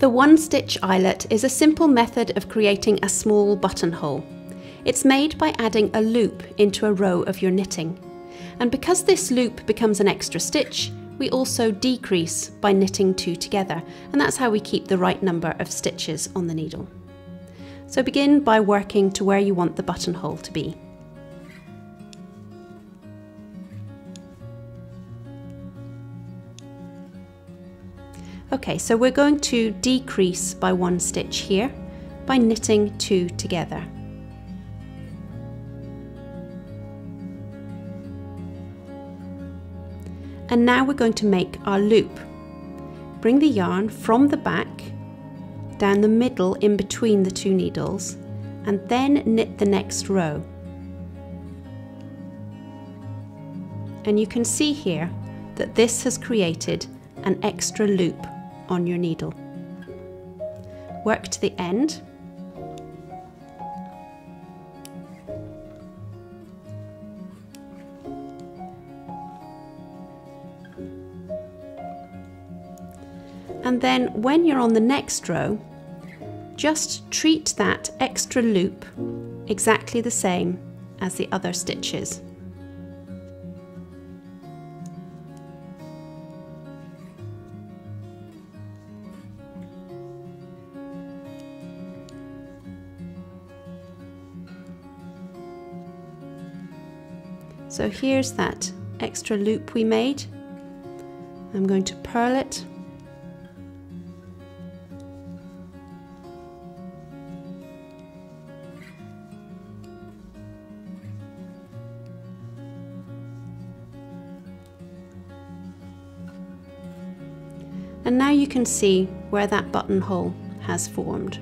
The one-stitch eyelet is a simple method of creating a small buttonhole. It's made by adding a loop into a row of your knitting. And because this loop becomes an extra stitch, we also decrease by knitting two together, and that's how we keep the right number of stitches on the needle. So begin by working to where you want the buttonhole to be. Okay, so we're going to decrease by one stitch here by knitting two together. And now we're going to make our loop. Bring the yarn from the back down the middle in between the two needles and then knit the next row. And you can see here that this has created an extra loop on your needle. Work to the end. And then when you're on the next row, just treat that extra loop exactly the same as the other stitches. So here's that extra loop we made. I'm going to purl it. And now you can see where that buttonhole has formed.